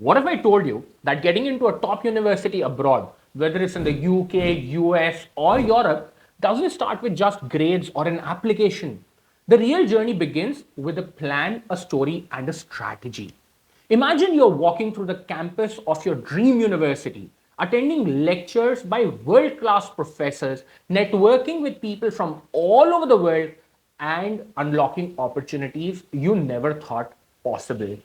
What if I told you that getting into a top university abroad, whether it's in the UK, US, or Europe, doesn't start with just grades or an application? The real journey begins with a plan, a story, and a strategy. Imagine you're walking through the campus of your dream university, attending lectures by world class professors, networking with people from all over the world, and unlocking opportunities you never thought possible.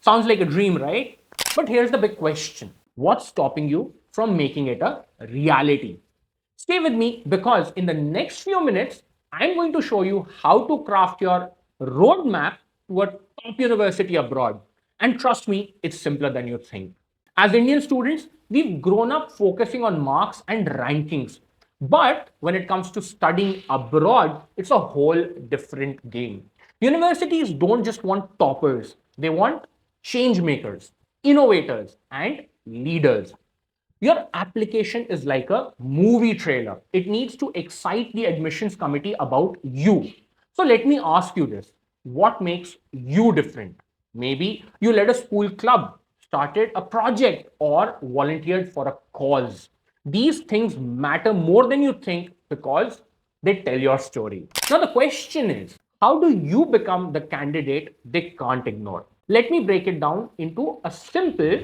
Sounds like a dream, right? But here's the big question: what's stopping you from making it a reality? Stay with me because in the next few minutes, I'm going to show you how to craft your roadmap to a top university abroad. And trust me, it's simpler than you think. As Indian students, we've grown up focusing on marks and rankings. But when it comes to studying abroad, it's a whole different game. Universities don't just want toppers, they want change makers, innovators, and leaders. Your application is like a movie trailer. It needs to excite the admissions committee about you. So let me ask you this: what makes you different? Maybe you led a school club, started a project, or volunteered for a cause. These things matter more than you think because they tell your story. Now, the question is, how do you become the candidate they can't ignore? Let me break it down into a simple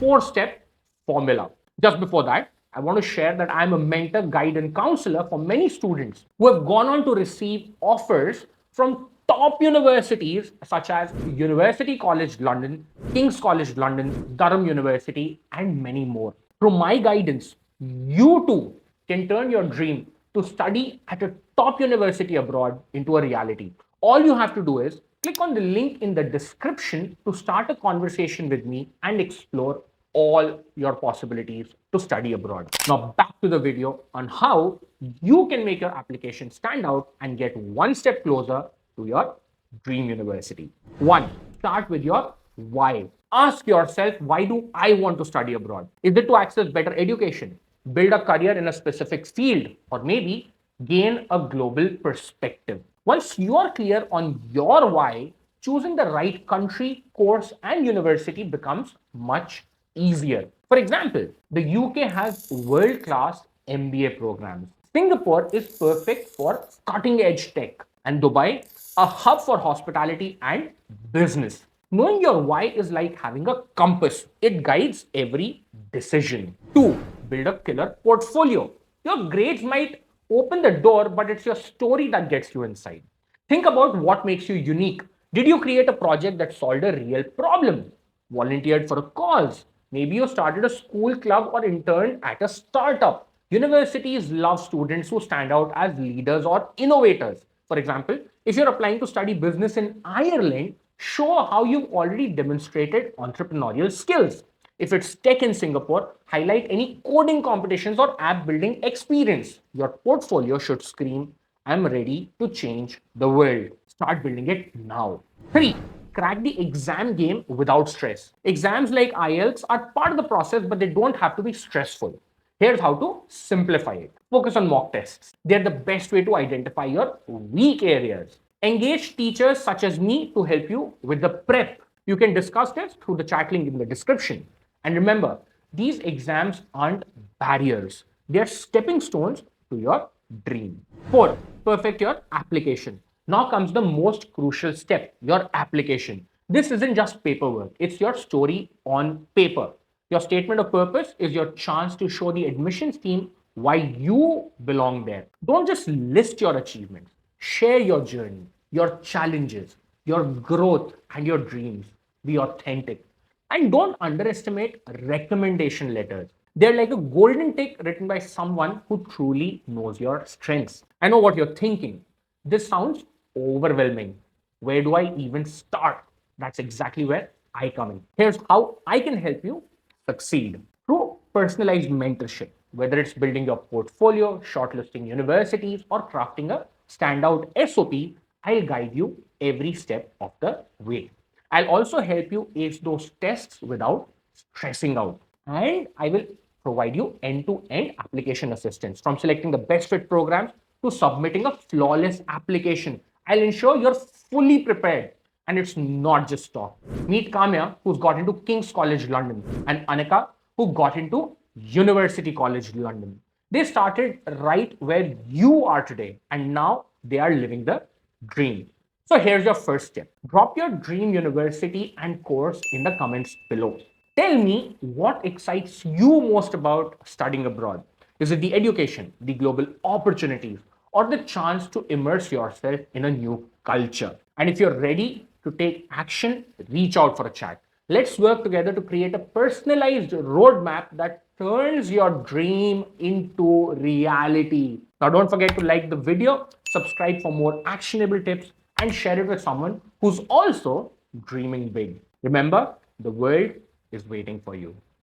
four-step formula. Just before that, I want to share that I'm a mentor, guide, and counselor for many students who have gone on to receive offers from top universities such as University College London, King's College London, Durham University, and many more. Through my guidance, you too can turn your dream to study at a top university abroad into a reality. All you have to do is click on the link in the description to start a conversation with me and explore all your possibilities to study abroad. Now back to the video on how you can make your application stand out and get one step closer to your dream university. One, start with your why. Ask yourself, why do I want to study abroad? Is it to access better education, build a career in a specific field, or maybe gain a global perspective? Once you are clear on your why, choosing the right country, course, and university becomes much easier. For example, the UK has world class MBA programs. Singapore is perfect for cutting edge tech, and Dubai, a hub for hospitality and business. Knowing your why is like having a compass, it guides every decision. Two, build a killer portfolio. Your grades might open the door, but it's your story that gets you inside. Think about what makes you unique. Did you create a project that solved a real problem? Volunteered for a cause? Maybe you started a school club or interned at a startup. Universities love students who stand out as leaders or innovators. For example, if you're applying to study business in Ireland, show how you've already demonstrated entrepreneurial skills. If it's tech in Singapore, highlight any coding competitions or app building experience. Your portfolio should scream, I'm ready to change the world. Start building it now. Three, crack the exam game without stress. Exams like IELTS are part of the process, but they don't have to be stressful. Here's how to simplify it. Focus on mock tests. They're the best way to identify your weak areas. Engage teachers such as me to help you with the prep. You can discuss this through the chat link in the description. And remember, these exams aren't barriers. They're stepping stones to your dream. Four, perfect your application. Now comes the most crucial step, your application. This isn't just paperwork, it's your story on paper. Your statement of purpose is your chance to show the admissions team why you belong there. Don't just list your achievements, share your journey, your challenges, your growth, and your dreams. Be authentic. And don't underestimate recommendation letters. They're like a golden tick written by someone who truly knows your strengths. I know what you're thinking. This sounds overwhelming. Where do I even start? That's exactly where I come in. Here's how I can help you succeed through personalized mentorship, whether it's building your portfolio, shortlisting universities, or crafting a standout SOP. I'll guide you every step of the way. I'll also help you ace those tests without stressing out. And I will provide you end-to-end application assistance from selecting the best fit programs to submitting a flawless application. I'll ensure you're fully prepared And it's not just talk. Meet Kamya, who's got into King's College London, and Anika, who got into University College London. They started right where you are today, and now they are living the dream. So here's your first step. Drop your dream university and course in the comments below. Tell me what excites you most about studying abroad. Is it the education, the global opportunities, or the chance to immerse yourself in a new culture? And if you're ready to take action, reach out for a chat. Let's work together to create a personalized roadmap that turns your dream into reality. Now, don't forget to like the video, subscribe for more actionable tips, and share it with someone who's also dreaming big. Remember, the world is waiting for you.